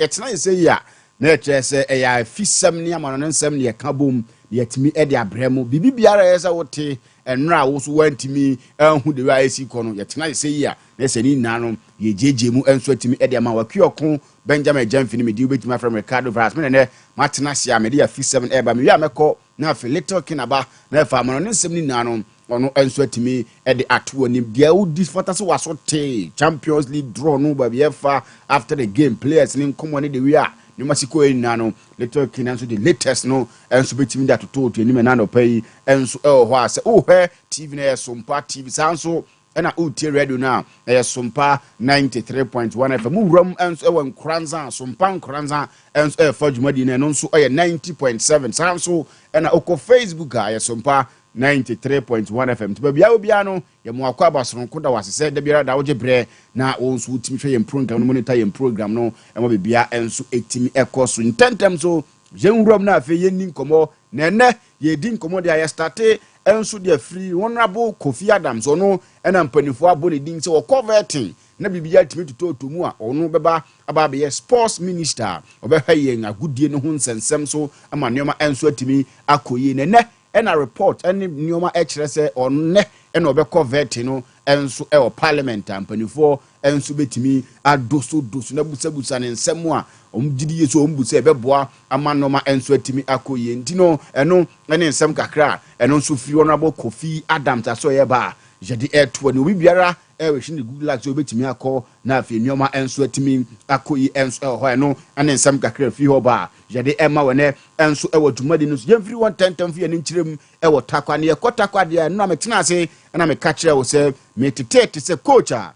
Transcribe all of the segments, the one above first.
it's not say ya na che say e ya fisam ne amano nsam ne ka bom yetimi e de abremu bibi biara yesa wote enra wo so wantimi anhu de wa esi kono yetena say ya na se ni nanu ye jeje mu enso atimi e de ma wakiokon Benjamin Jamfini me di ubetimi from Ricardo Vras me ne matena sia me de ya fisam e ba me wi ameko na fe little kinaba na fa amano nsam ni nanu ono enso atimi e de atoa nim de wo dis fantasy waso te Champions League draw no ba be fa after the game players ni nkomo ne de wi a ni masiko ena no little kinanso the latest no enso betimi da toto ni me na no pay enso ho ase he TV na Sompa TV sanso ena utie radio na Sompa 93.1 FM muram enso ewan kranza Sompa kranza enso fajumadi na no nso 90.7 sanso ena oko Facebook a Sompa 93.1 FM to bia obia no ye mo akwa basronko da wasese da biara da woje bre na wonso utimi hwe yem program no monitor yem program no e mo bia enso etimi ekoso intentem so yenwuram na afi yenni nkomo na ene ye di nkomo de aye starte enso de free honorable Kofi Adams ono ena mpanifo abone din se wo converting na bibia timi tutoto mu a ono beba aba be sports minister obehwa yen agudie no ho nsensem so ama neoma enso atimi akoyi na ne ena report eni nioma ekire se onne ena obekọ veti no enso e o parliament ampanifo enso betimi adoso na busabusa ne nsem a omdidi yeso ombusa ebeboa ama noma enso atimi akoye ntino eno ene nsem kakra eno nso free honorable Kofi Adams aso ye ba jedi eto ne obi biara ehwe ni good luck so betimi akọ na afi nioma enso atimi akoyi enso ho eno ene nsem kakra fi ho ba jedi ema wene enso ewo tumadi no so yemfiri 110 fi ani nkyirem ewo takwa ne yekotakwa de no ametena ase na me ka kire wo se metete se coach a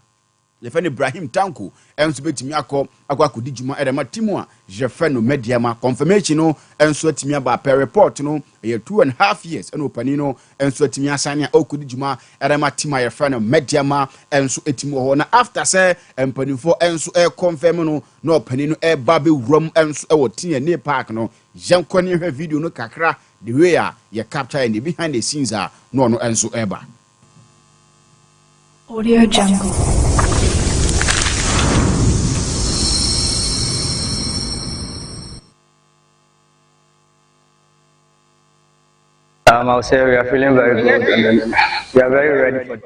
Yefeni Ibrahim Tanko enso betimi akwa kodijuma edema timu a Jefeno Mediama confirmation no enso atimi aba per report no ye 2.5 years eno pani no enso atimi asane a okodijuma edema timu a Jefeno Mediama enso etimi ho na after say empanifo enso confirm no na opani no babe wuram enso ewo tin ne park no yankoni hwe video no kakra the way a ye capture and behind the scenes a no enso eba Audio Jungle. I'll say we are feeling very good and we are very ready for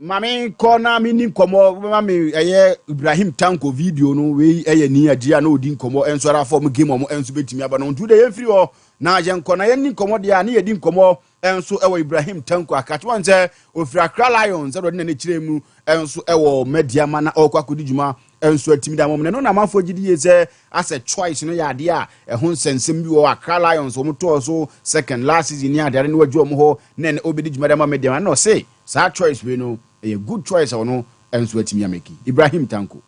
Mami kona mini komo mami Ibrahim Tanko video no we ni agia na odi komo enso ara form game omo enso betimi aba no ntu de yefiri ho na je nkona ye ni komo de a na yedi komo enso ewo Ibrahim Tanko akachi wonse ofiri Accra Lions zero de na kiremu enso ewo Mediama na okwakodi juma enso atimi da mom ne no na mafo gidi ye se as a choice no ya de a ho nsensem bi wo Accra Lions wo to so second last season ni adare ne wadu omo ho na ne obedi juma da Mediama no say sa choice we no a good choice ono enso atimi ameki Ibrahim Tanko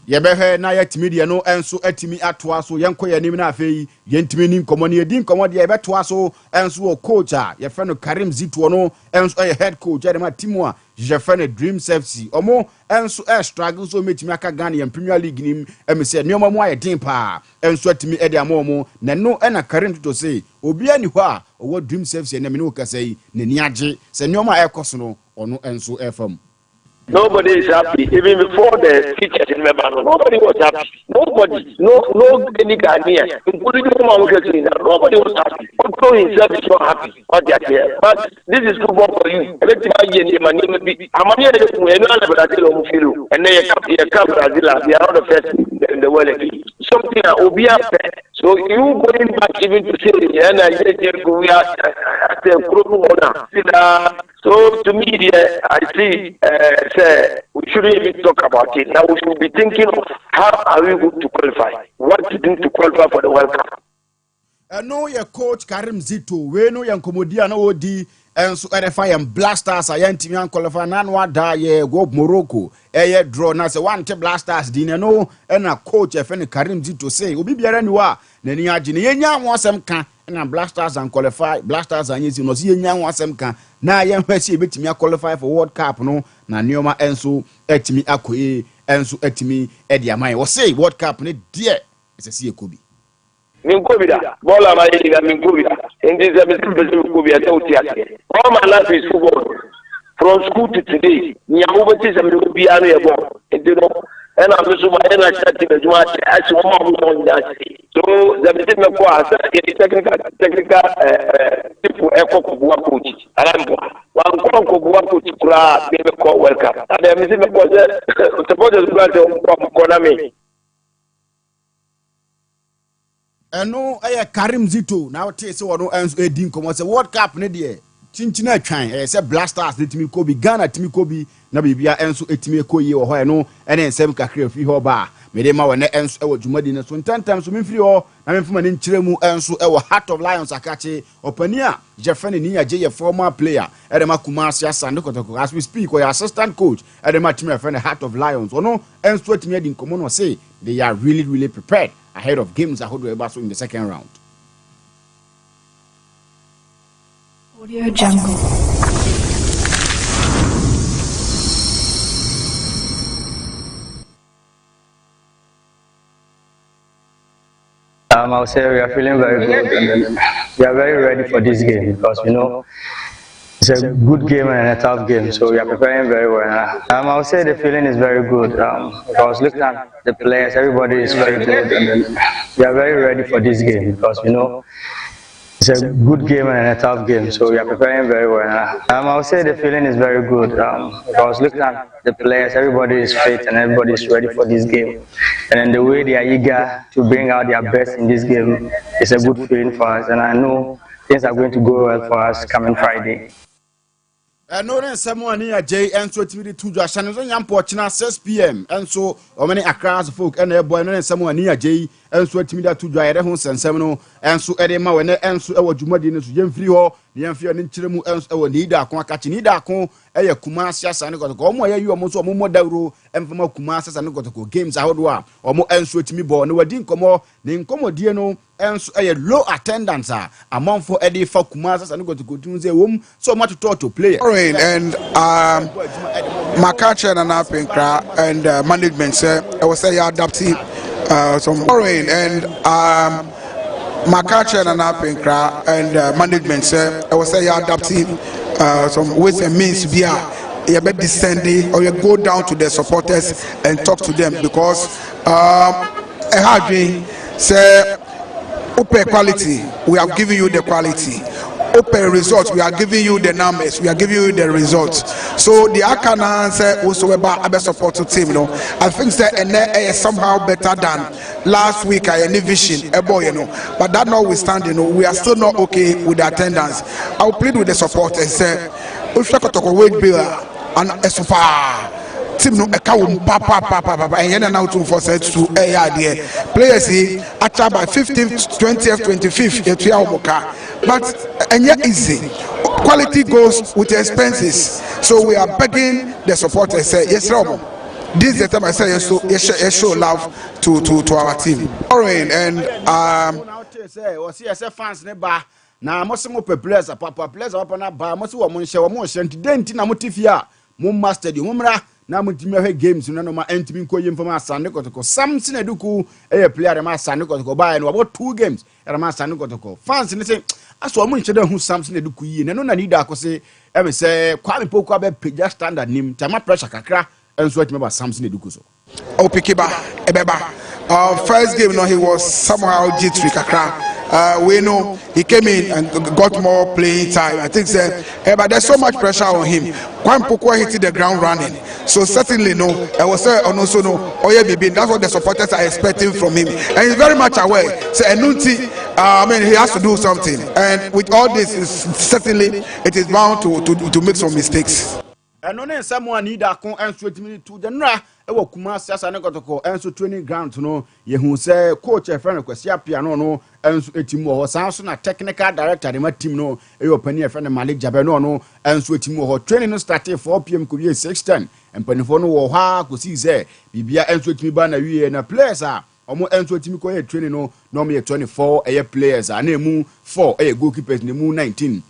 Yebehe na yetimi de no enso atimi atoa so yenko yanim na afei yentimi ni nkomo ne yedi nkomo de yebetoa so enso wo coach a ye fe no Karim Zito no enso head coach ade ma timu a je fe no Dreams FC omo enso struggle so metimi aka Ghana ya Premier League nim emse neoma mu ayedin pa enso atimi ede amomo na no na Karim Zito say obi ani ho a owo Dreams FC na me no kasai na ni age se neoma ekoso no ono enso FM. Nobody is happy. Even before the teachers in Mebano, nobody was happy. Nobody, no any Ghanaian, including nobody was happy. Control himself is not happy. But this is football for you. And then you come Brazil, they are not the first in the world. Something that will be after. So you going back even to say, and I we are at the group owner. So to me, I see, we shouldn't even talk about it. Now we should be thinking of how are we going to qualify? What to do to qualify for the World Cup? No, your coach Karim Zito, we know your Comodia no odi, and so RFI and Blasters, I am Timian qualify Nanwa da ye go Morocco, draw na se one Blasters dinner no, and a coach if any Karim Zito say, Ubi Bianua, Nenia Genia wasam can. Na Blasters and qualify Blasters and yes, you know, see young wasam can na yam see bit me qualify for World Cup no na neoma enso etimi akoye enso etimi ediamai wo say World Cup ne dear is a see Kobe Minkobi da bola ma yiga Minkobi da in this episode Minkobi ate uti ate all my life is football from school to today. Nyawo be say me be anu e bo. You know, and I'm so my energy to do what as one on that. So the business me ko as technical people echo ko coach. And one ko coach kura be ko welcome. And the business me ko suppose to go to corner me. Eno Karim Zito now tell say wono enso edin komo say World Cup ne de chinchina atwan say Blasters de timi ko bi Ghana timi ko bi na bibia enso etimi ekoyi wo ho eno ene nsem kakra fi ho ba me de ma wona enso e wo dwumadi ne so ntantam so mfiri ho na mfuma ne nkyeremu enso e wo Heart of Lions akache opani a Jeffrey ni aje ye former player e de ma Kumasi Asante Kotoko as we speak or assistant coach e de ma timi friend Heart of Lions ono enso etimi edin komo no say they are really prepared ahead of games I hold so in the second round. Audio Jungle. I would say we are feeling very good and we are very ready for this game because we know it's a good game and a tough game, so we are preparing very well. I would say the feeling is very good. I was looking at the players, everybody is very good and we are very ready for this game because we know it's a good game and a tough game, so we are preparing very well. I would say the feeling is very good. I was looking at the players, everybody is fit and everybody is ready for this game. And then the way they are eager to bring out their best in this game is a good feeling for us. And I know things are going to go well for us coming Friday. No then someone near J and so to two Jashan and Yampochina 6 p.m. and so many across folk and a boy and someone near J and so to me that two dry and seminal and so Edema when and so our Jumadin to Jim Frio, the Amphion in Chilemu and our Nida, catching Nida, a Kumasias and got to go more. You are most of more Daru and from Kumasias and got to go games out or more and so to me born. No, I didn't come more, then come Diano. And so a low attendance among for Eddie for Kumasias and got to go to the room so much to talk to players. And my catcher and and management say I was say adapting some foreign and my catcher and and management say I was say adapting some ways and means via you better descend or you go down to the supporters and talk to them because a hard say open quality we have given you the quality. Open results, we are giving you the numbers, we are giving you the results. So the Akana say also about a support team, you know. I think that is somehow better than last week I any vision, you know. But that notwithstanding, you know, we are still not okay with the attendance. I'll plead with the support and say, if you talk wait bill and a super team no papa and now to for set to there players here at by 15th 20th 25th but and yet easy quality goes with expenses, so we are begging the supporters say yes Robo, this is the time I say yes, so yes show love to our team and say fans never na mo se mo players papa players up na ba mo se wo mo nhye nti na mo tifia mo master di mo mra na mutimi hwe games no ma entimi nkoye mfama Asante Kotoko Samson Eduku player ma Asante Kotoko ba no about 2 games ma Asante Kotoko fans ne say aso mo nchede hu Samson Eduku yi ne no na need akose me say Kwame Poku abe page standard nim tama pressure kakra enso atime ba Samson Eduku so o pikiba ebeba first game no he was somehow jittery kakra. We know he came in and got more playing time. I think but there's so much pressure on him. Kwame Poku hit the ground running, so certainly no. I was also no. That's what the supporters are expecting from him, and he's very much aware. So Enunti, I mean, he has to do something, and with all this, certainly it is bound to make some mistakes. And no someone need a con and sweat me to the na ewo Kumasi Asante Kotoko enso training ground no ye hu say coach e friend Kwesi Piano no enso etim wo sanso na technical director de ma team no e opani e friend Malik Jabe no enso etim wo training no start 4 p.m. ko be 6:10 empanifo no wo ha ko si say bibia enso etim ba na wie na players omo enso etim ko ye training no me 24 e players na emu 4 e goalkeepers na emu 19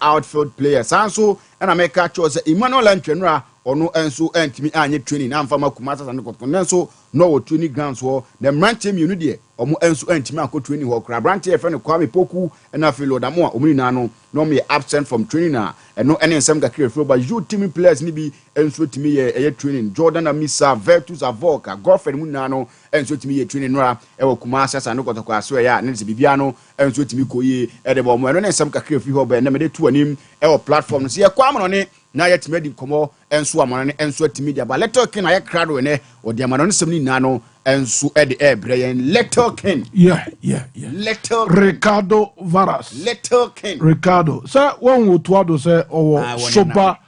outfield players. Also, and I make catch was Emmanuel Antwenra ono enso entimi anye training na mfa makuma sasa ne kotko nenso no wo training grounds ho na mrante mienu de omo enso entimi akọ training ho kra brante e friend Kwame Poku na filo da mo a omuni na no no me absent from training na eno ene nsem ga kire flo ba you team players ni bi enso timi ye training Jordan Amisa Vertus Avoka girlfriend mu na no enso timi ye training nora e wo kuma sasa ne kotko aso ya ne se bibia no enso timi koye e de bo mo eno ne nsem ka kire fi ho ba na me de tu anim e wo platform no se ye kwa mo ne na yet made komo enso amana ne enso media ba letter king aye crowd ne o de amana no semni na no enso e de ebrey letter king letter Ricardo Varas letter king Ricardo say one wo to ado say owo Sompa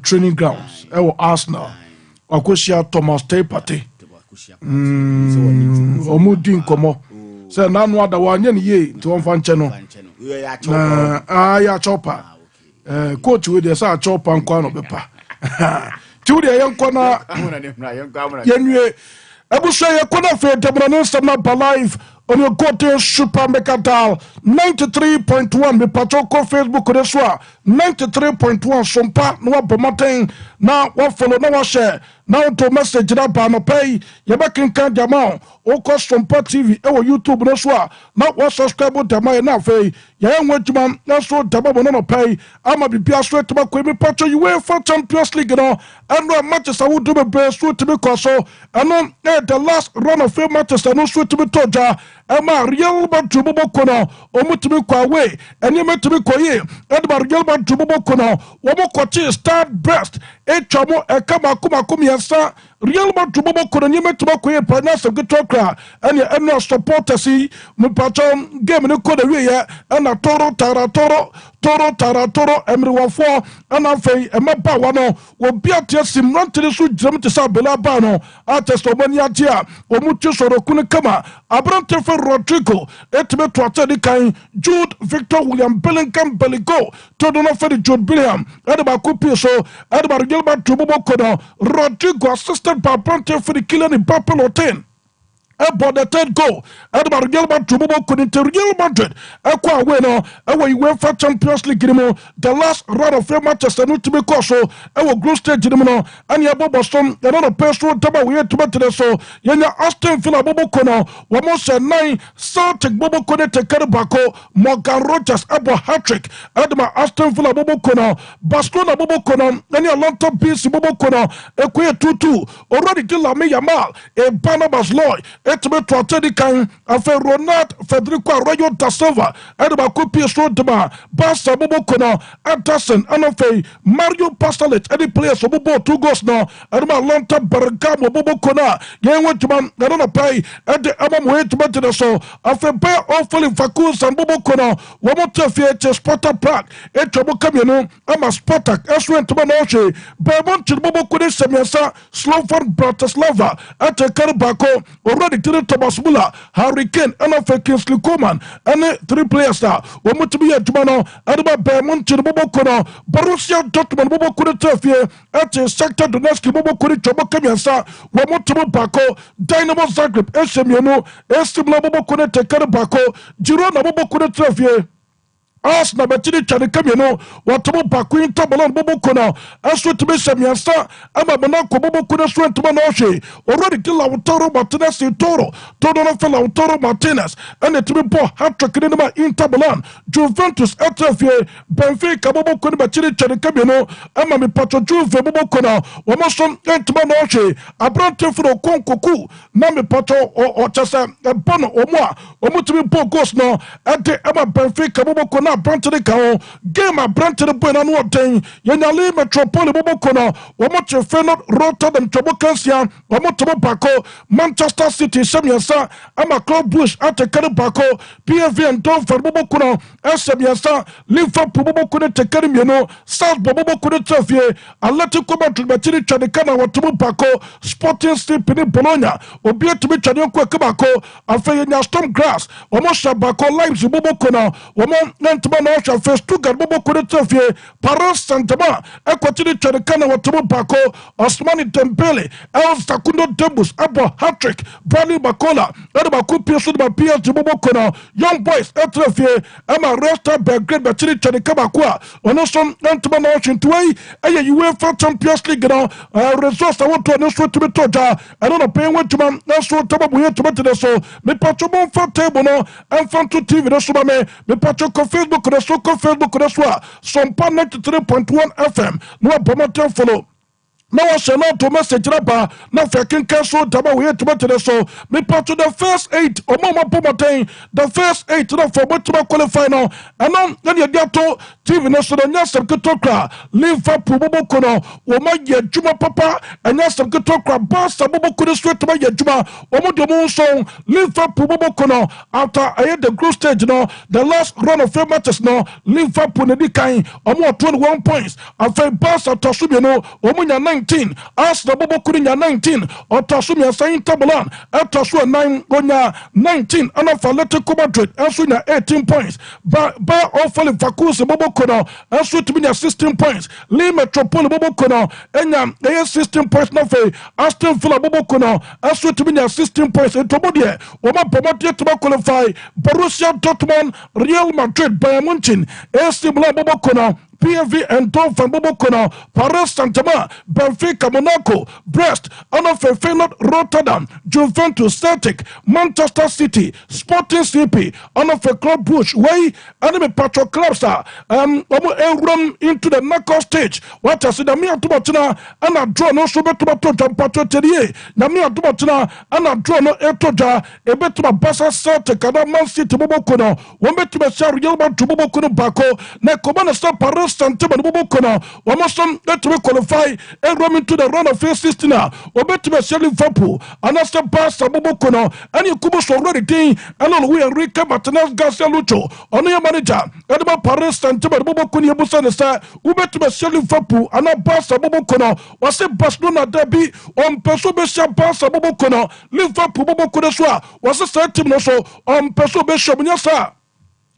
training grounds e wo Arsenal akosia Thomas Tepate omudin komo say nanu ada wa anye ne ye nti won fa nche no ya chopa coach we dey say chop and kwa no bepa ti we yen kona yenwe ebusha ye kona fe demrano samna ba live on your go-to super mega dial 93.1 me patoko Facebook reswa 93.1 Sompa no abomaten na wa follow na wa share na to message na ba no pay ye be kinkan jama o ko Sompa TV e wo YouTube no so na wa subscribe jama na fe ye enwejuma na so jama no pay ama bibia so etuma ko mi pacho UEFA Champions League no and no matches I would do be so to be so and the last run of few matches no so to be toja Emma Real Madrid Bobokono, Omutumi Kwawe, and you met to be Koye, Edmar Real Madrid Bobokono, Womokochi, start best, Echamo, Ekama Kumakumi, and Real Madrid Bobokono, you met to be Koye, Panas of Gitokra, and your annual supporters, Mupaton, game in the Korea, and a Toro, Taratoro, everyone for, and I say, and my Bawano will be at your sim run to the suit, Jam to Sabella Bano, Artist Omania, Omutu Sorokuna Kama, Abrante Rodrigo, Etime Twatedi Kain, Jude, Victor William Bellingham, Belligo, Todono Fedi Jude Billiam, Edaba Kupiso, Edaba Gilbert Tubokono, Rodrigo assisted by Abrante for the killing in Papel 10. About the third goal, Edward Gilbert Tubobo could into Real Madrid. Equa winner, our UEFA Champions League game, the last round of fair matches and to be coso, our group stage game, and your Boston, another person, Taba, we had to bet to so, Yanya Aston Villa Bobo Kono, Wamosa 9, Celtic Bobo Kone to Karabako, Morgan Rogers, Abo Hattrick, Edma Aston Villa Bobo Kono, Barcelona Bobo Kono, and your London PC Bobo Kono, Equia 2-2, already Gilame Yamal, a Barnabas Lloyd. Etime Twatedi Kan, Afe Ronald Federico Arroyo da Silva, Edaba Kupi Srodema, Basa Bobo Kono, Anderson, Anofe, Mario Pastalet, any players of Bobo 2 goals now, Edma Lonta Bergamo Bobo Kona, Yenwajuman, Garona Pay, and the Amamwe to Better so, Afe Bear Awfully Fakus and Bobo Kono, Wamotefia, Sparta Prague, Etrabo Camino, Ama Spartak, Eswen to Manoche, Bermont to Bobo Kone Semiasa, Slovan Bratislava, at the Karabako, already Thomas Muller, Hurricane, and of Kingsley Coman, and 3 players now. One more to be at Jumano, Adaba Bermont to the Bobokono, Borussia Dortmund Bobokuri Turfie, at the Sector Donetsk Bobokuri Chobokamiasa, one more to Bako, Dynamo Zagreb, Esemiano, Estimla Bobokune Tekarabako, Girona Bobokuri Turfie. Arsenal betini chani kamino watomo bakwin tabalon bobo kono aso to be semiasa ama manako bobo kono so entuma no hwe already kill Lautaro Martinez Toro no fella Lautaro Martinez and it be bo hat-trick in ma Interbalan Juventus etafie Benfica bobo kono betini chani kamino ama mi patro Juve bobo kono womo so entuma no hwe abrante furo konkoku na mi patro o chasa bono omo to be bo goals no ade ama Benfica bobo kono Brantony Kao, game a Brantony Bueno Notain, Yanali Metropole Bobokono, Wamoche Fenot, Rotterdam Chobokansia, Wamotomo Bako, Manchester City, Semiasa, Ama Club Bush, Atekari Bako, PFV and Donford Bobokono, Semiasa, Liverpool Bobokone Tekarimiano, South Bobokone Tafie, Atletico Madrid Batini Chadikana, Watumo Bako, Sporting Stephen Bologna, Obia to be Chadionko Kabako, Afayana Storm Grass, Wamosha Bako, Lives Bobokono, Wamon ɛntoma na ɔhwɛ afei Stuttgart bobo kone tafie Paris Saint-Germain ɛkɔtiri twɛde ka na wɔtomo baako Osmani Dembele Sakundo Dembus abɔ hat-trick Bradley Bacola ɛde baako pie so de ba PSG bobo kono Young Boys ɛtena fie ɛma Resta Belgrade bɛkyiri twɛde ka baako a ɔno so ɛntoma na ɔhwɛ ntuwei ɛyɛ UEFA Champions League no results a wɔtɔ ne so tumi tɔ gya ɛno na pɛn wɔntuma ɛso tababuye tuma tene so mepatwo bɔmfa table no ɛmfa nto TV no so ma me mepatwo kɔ Facebook no so kɔ Facebook no so a Sompa 93.1 FM na wabɔmmɔden follow na wɔhyɛ no to message na ba na fɛ kenkan so dama wɔyɛ tomatene so mepa to the first 8 ɔma bɔmmɔden the first 8 na fɔ bɔtuma qualify no ɛno ɛne yɛde ato TV no so no nyɛ asɛm ketewa kora Liverpool bobɔko no wɔma yɛ adwuma papa ɛnyɛ asɛm ketewa kora Barca bobɔko no so ɛtuma yɛ adwuma wɔmo de ɔmo nso Liverpool bobɔko no after ɛyɛ the group stage no the last run of 3 matches no Liverpool ne di kan ɔmo wɔ 21 points afei Barca tɔ so mmienu ɔmo nya 19 Arsenal bobɔko nya 19 ɔtɔ so mmiɛnsa Inter Milan ɛtɔ so 9 ɔnya 19 ɛna Atletico Madrid ɛnso nya 18 points Bayer Leverkusen bobɔko no ɛnso tumi nya 16 points Lille Metropole bobɔko no ɛnya ɛyɛ 16 points na afei Aston Villa bobɔko no ɛnso tumi nya 16 points ɛtɔbɔ deɛ wɔma bɔmmɔdeɛ tuma qualify Borussia Dortmund Real Madrid Bayern Munich AC Milan bobɔko no PSV Eindhoven bobɔko no Paris Saint-Germain Benfica Monaco Brest Anoffe Feyenoord Rotterdam Juventus Celtic Manchester City Sporting CP Anoffe Club Brugge way enemy patrol clubs are run into the knockout stage what I said me atobatina and a draw no so beto jampato terie na me atobatina and a draw no etoja e beto Barca Celtic and Man City bobɔko no wo beto be Real Madrid bobɔko no bako na komana sta Paris Saint-Germain bobɔko no wo so beto qualify and run into the run of 16 now wo beto be Liverpool and sta Barca bobɔko no and you kubo so already thing and on we Enrique Martinez Garcia Lucho on your manager and about Paris Saint-Germain bobɔko ni ebusa ne sa wo beto be Liverpool and Barca bobɔko no was say Barcelona derby on peso be Barca bobɔko no Liverpool bobɔko no so a was say team no so on peso be shomunya sa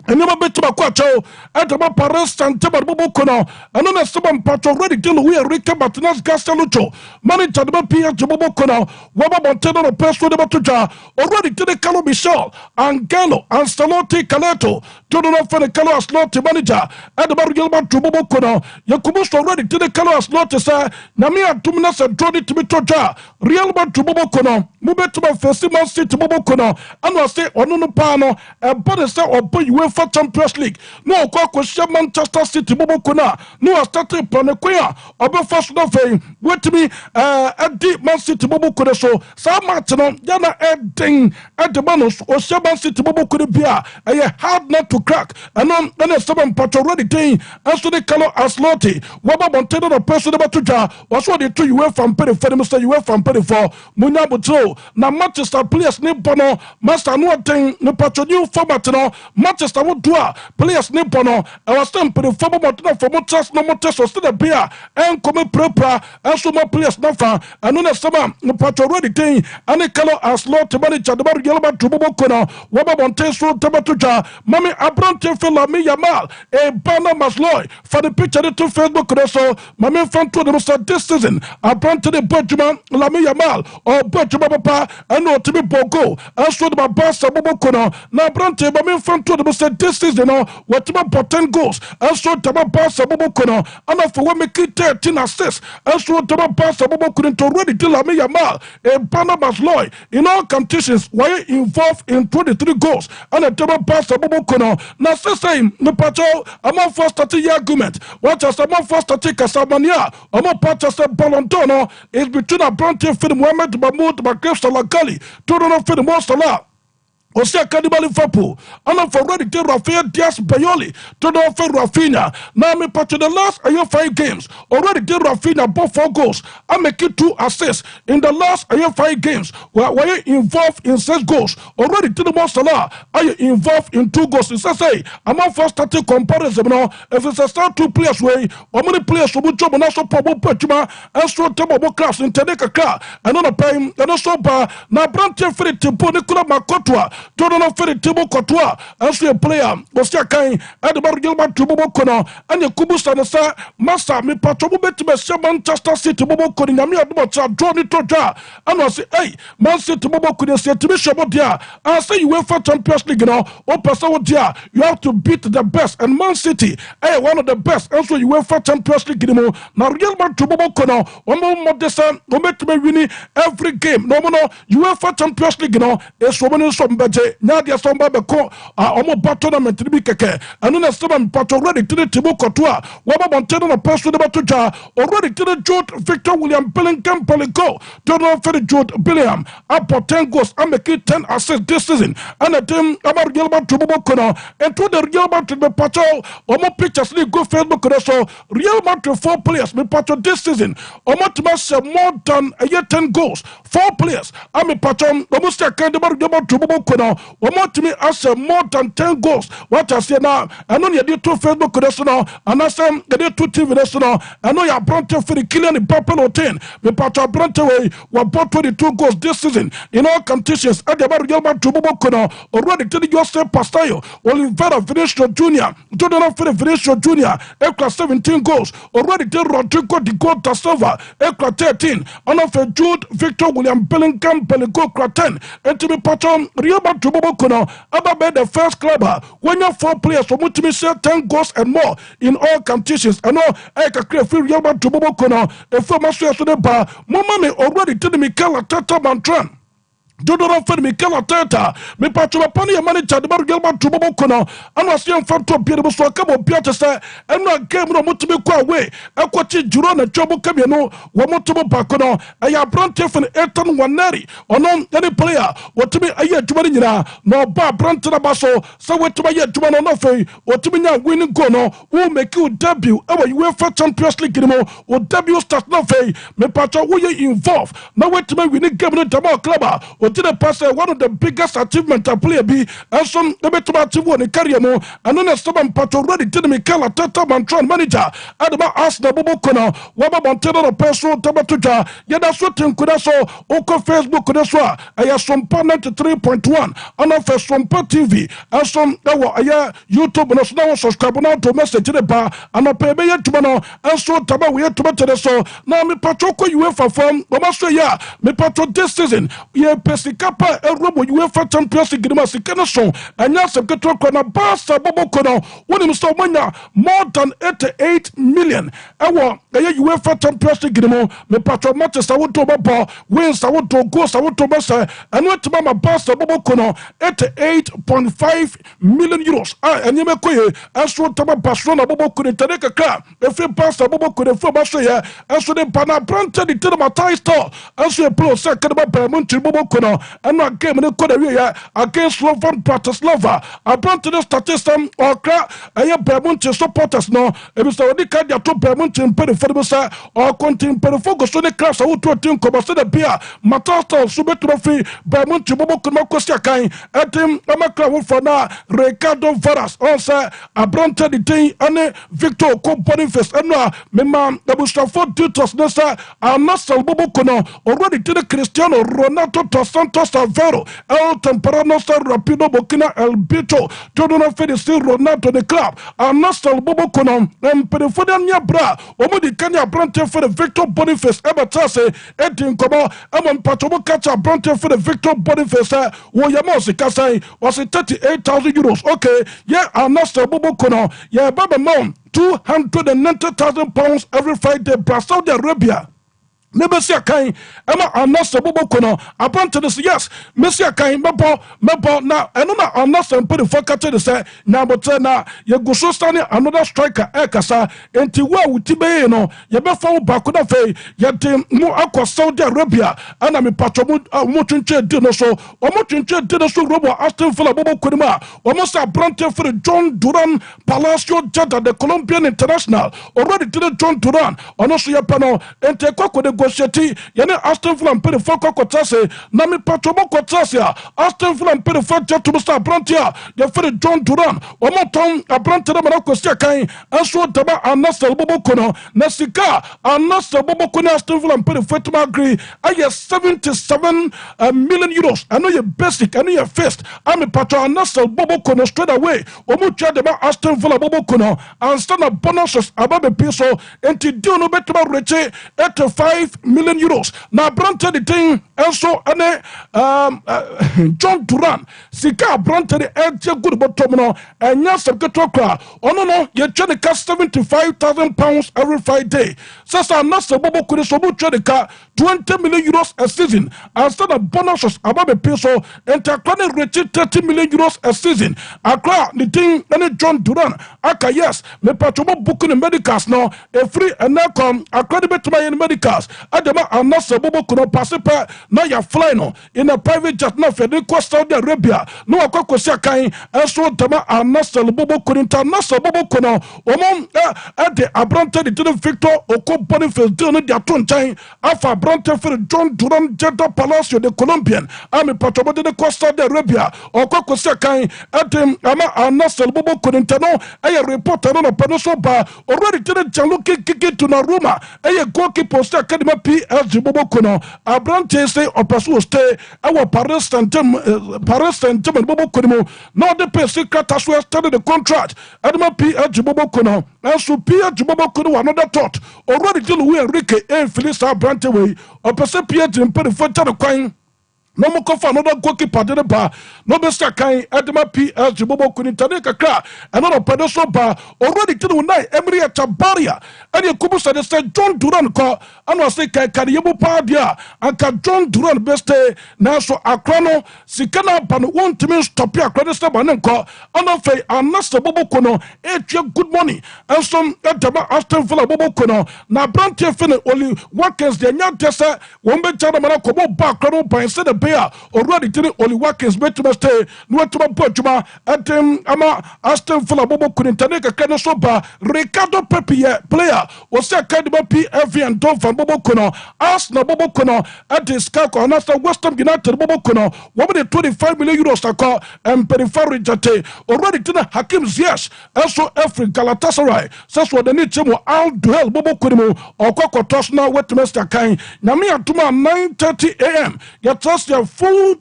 ɛnɛma bɛtuma kɔ akyɛw ɛdɛma Paris Saint-Germain bobɔko no ɛno na sɛba mpatwɔ ready deal we Enrique Martinez Garcia Lucho manager de PSG bobɔko no wɔba bɔnten no pɛso de bɛto dwa already de Carlo Michel Angelo Ancelotti Caleto to no fene Carlo Ancelotti manager ɛdɛma Real Madrid bobɔko no yakubu so already de Carlo Ancelotti sɛ na me atum na sɛ draw de to dwa Real Madrid bobɔko no mu bɛtuma fɛsi Man City bobɔko no ɛno ase ɔno no paa no ɛbɔ de sɛ ɔbɔ UEFA Champions League no okɔ Manchester City bobɔko na no start plan ko ya ɔbɛfa so no fɛn wetimi ɛdi Man City bobɔko so saa match no yana ɛden ɛdema no ɔhyɛ Man City bobɔko bia ɛyɛ hard nut to crack ɛno ɛna seven patro ready thing ɛso de Carlo Ancelotti wɔba bɔnten no pɛso de bɛto dwa wɔso de to UEFA mpere fɛ no sɛ UEFA mpere fɔ munya botro na Manchester players ne bono master no den ne patro new format no Manchester do a players ne bono e was tempere for mo for mo trust no mo test so the beer en come prepara enso mo players na fa anu na sama ne patro ready thing ani Carlo Ancelotti manager de bar gelba bobɔko no wo ba bonte so tabato twa mami Abrante Lami Yamal e bana masloy for the picture to Facebook so mami fan to the this season Abrante de Bojuma Lami Yamal or Bojuma papa anu to be bogo enso de Barca bobɔko no na Abrante mami fan to the this season no what about 10 goals enso taba Barca bobɔko no and for we make 13 assists enso taba Barca bobɔko to ready to Lami Yamal e bana masloy in all competitions were involved in 23 goals and a taba Barca bobɔko no na say no pacho among first 30 argument what just among first 30 Casamania among patches Ballon d'Or no is between Abrante Mohamed Mahmoud Bakr Salagali to no Mo Salah Ose Cannibal Liverpool, and for ready to Rafael Diaz Bayoli to the offer Rafinha. Now me patch the last 5 games. Already did Rafinha both 4 goals. I make it 2 assists in the last 5 games. Were you involved in 6 goals? Already did the Mo Salah. Are you involved in 2 goals? It's a say. I'm on first starting comparison now. If it's a start 2 players way, how many players will job and also Pabo Pachima and so Tabo class in Tedeka car and on a paying and also bar now Brante Free to Nicola Makotwa. Jordan of Ferry Tibo Kotua, as a player, Bosiakai, and the Bargilba Tubo Kono, and the Kubusa, Massa, me Patobu Bet Manchester City Bobo Kodinamia Bocha, Johnny Toja, and I say, hey, Man City Bobo could say to me Shabodia, I say you went for Champions League now, or Pasawodia, you have to beat the best, and Man City, hey, one of the best, and so you went for Champions League anymore. Now, Real Madrid Bobo Kono, one more Modessa, no matter winning every game, no more, you went for Champions League now, a woman some better, Nadia Somba Beko, almost Batonament to be Keke, and then a seven part already to the Tibo Kotua, Waba Montana, a person about to jar, already to the George Victor William Bellingham Pelico, Donald Ferry George Billiam, up for 10 goals, I'm making 10 assists this season, and a team about Gilbert to Bobokono, and to the Real Madrid Pacho, or more pictures, go Facebook, so Real Madrid 4 players, me Pacho this season, or more than a year 10 goals, 4 players, I'm a Pacho, almost a kind of Gilbert to Bobokono, or more to me as more than 10 goals, what I say now, and only did 2 Facebook, and I say, the 2 TV, I know you're brought for the killing the Purple 10, me Pacho Brantaway, were bought 22 goals this season in all competitions at the Bargilba to Bobokono, already to the Joseph Pastayo, Oliveira Vinicius Jr., Jordan Vinicius Jr., Ekra 17 goals, already to Rodrigo Di Gota Silva, Ekra 13, and of Jude Victor William Bellingham Pelico 10, and to be Paton, Riaba to Bobokono, about the first club, when you 4 players from Multimisha 10 goals and more in all competitions, and all Eka Crefil Riaba to Bobokono, a former to the bar, Mommy already to the Mikel Tata Mantran. Dodoro Fed Mikel Arteta, me Patrick Pony, a manager, the Bargelman to Bobokono, and was young fan to appear to a couple of Piatesa, and not game no Mutubi away. A quachi Jurona Chobo Camino, Wamotobo Bacono, a Yabrante from Eton Waneri, or no any player, what to be a year to Marina, no Bar Brantana Basso, so what to my yet to Manofe, or to be now winning Gono, who make you debut, our UEFA Champions League or debut start no fay, me Patrick, who you involved, now wait to me winning game in the Tamal Club. Didn't pass one of the biggest achievements a player be, and some achieve one in career more, and then a stubborn part already did me call a Tata Mantron manager. And about us the Bobokono, Waba Montana Personal Tabatuja, yet that's what in Kudaso, Oko Facebook Kudaswa, I have Sompa 93.1, and of Sompa TV, and some YouTube and now subscribe now to message to the bar, and a pay to Mano, and so Taba we had to better so. Now me Patroko UEFA form, Omasoya, me Patro this season, yeah. Sikapa Robo UEFA Champions League Sikanason and Yasam Katrokona Basta Bobokono when him so more than 88 million. Our UEFA Champions League me patron matches I would to Baba wins I would to go I would to Bassa and went to Mama Basta Bobokono 88.5 million euros. And you make way as what Tama Barcelona Bobokun Taneka Car if you pass the Bobokun for Bassa as so the Pana Branta the Tinamatai store as you pro second about Bermonti Bobokono. And not game in the Korea against Slovan Bratislava. I brought to the statistician or crack a Bermonti supporters. No, it was already kind of two Bermonti in Periferbusa or continue Perifocus on the class. I would to a team Comasada Pia, Matasta, Subetrophy, Bermonti Bobokumakosia, at him, Amakra for now, Ricardo Varas, also a Bronte the Day, and Victor Companyfest, and now, Mema, the Bustafo Dutos Nessa, and Nasal Bobokono, already to the Cristiano Ronaldo Santos Avero, El Temperano Rapido Bokina El Bito, Jordan Fedisi Ronaldo the club, and Nastal Bobokono, and Perifodia Bra, Omudi Kenya Brante for the Victor Boniface, Ebatase, Edin Kobo, Amon Patobo Catcher Brante for the Victor Boniface, Woyamosi Kasai, was it 38,000 euros? Okay, yeah, and Nastal Bobokono, yeah, Baba Mom, 290,000 pounds every Friday, Saudi Arabia. Nebesia Kain, Emma Anasa Bobokono, upon to this, yes, Messia Kain, Mebo, now, and Anasa and put the fuck to the say, now, but now, you go so standing another striker, Ekasa, and Tiwa with Tibeno, you be found back with a fay, yet more aqua Saudi Arabia, and I'm a patron, Motunche Dinoso, or Motunche Dinoso Robo, Aston Villa Bobokunima, almost a Brante for the John Duran Palacio Jada, the Colombian International, already to the John Duran, or no, so your panel, and take up with the negotiate yɛne Aston Villa mpanyinfoɔ kɔkɔtɛ se na mepatro mo kɔtɛ se a Aston Villa mpanyinfoɔ gye to sɛ aberante a yɛfrɛ John Duran wɔn tɔn aberante no ma na kɔsi akan nso dama Anasel Boboko no na sika Anasel Boboko ne Aston Villa mpanyinfoɔ tuma agree ayɛ 77 million euros ɛno yɛ basic ɛno yɛ first ami patro Anasel Boboko no straight away wɔn twa dama Aston Villa Boboko no ansa na bonuses ababe pi so enti deal no betuma reche 85 million euros na aberante de tin nso ɛne John Duran sika aberante de ɛgye good bottom no ɛnya sɛbketo kra ɔno no yɛtwa ne ka 75,000 pounds every Friday sasa Anasel Boboko ne so mu twa ne ka 20 million euros a season ansa na bonuses ababe pi so enti akra ne reche 30 million euros a season akra ne tin ɛne John Duran aka yes me patromo book ne medicals no free enakom akra de betuma yɛ medicals adama Anasel Boboko no passe pa na ya fly no in a private jet na fede ko Saudi Arabia no akwakosi akan enso dama Anasel Boboko Anasel Boboko no omom de abrante de Victor Oko Boniface de no dia to nkyɛn afa abrante for John Duran Jeddah Palacio de Colombian ami patromo de ko Saudi Arabia okwakosi akan edem ama Anasel Boboko no ɛyɛ reporter no pɛno so ba already to the Jaluki kiki to Naruma ɛyɛ goalkeeper stay academy PSG Boboko no abrante say operation stay our Paris Saint-Germain Boboko no no the PSG Krataswe started the contract adama PSG Boboko no so PSG Boboko no another thought already to Louis Enrique and Felix abrante way opese PSG mpere fota no kwan no mo kofa no goalkeeper de ba no be sakan adama PSG Boboko ni tane kakra another pedo ba already to the night Emery Tabaria and you kubu said John Duran ko and say kariyebu pa dia anka John Duran best na so akrano sikana pan won't mean stop ya credit step and ko and fe Anasel Boboko no good money and some adama Aston Villa Boboko no na brand fin only workers de nya tese won be chana mana ko back no by say the bear already to the only workers better stay no to bojuma atem ama Aston Villa Boboko intane ka kana so ba Ricardo Pepe player o se academy PFV and Don van Boboko no Arsenal Boboko no at the Skako and after West Ham United Boboko no what the 25 million euros ako and periphery jate already to the Hakim Ziyech also every Galatasaray says what the need to Al Duel Boboko no or Kokotos now Westminster Kain Nami atuma 9:30 a.m. you trust your full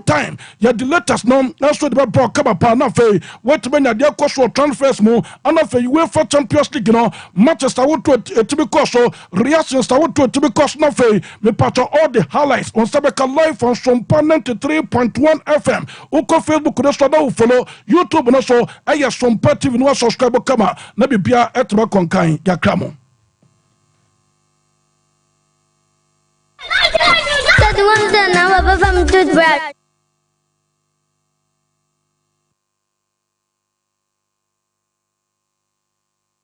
time you the latest no also the brought come up na fe Westminster their cost for transfers mo and of UEFA Champions League no Manchester would to be cost so reactions would to be cost na fe me part all the highlights on Sabeka live on Sompa 93.1 FM uko Facebook no so na follow YouTube no so aya Sompa TV no subscribe kama na bibia etma konkan ya kramo That one then I'm a toothbrush.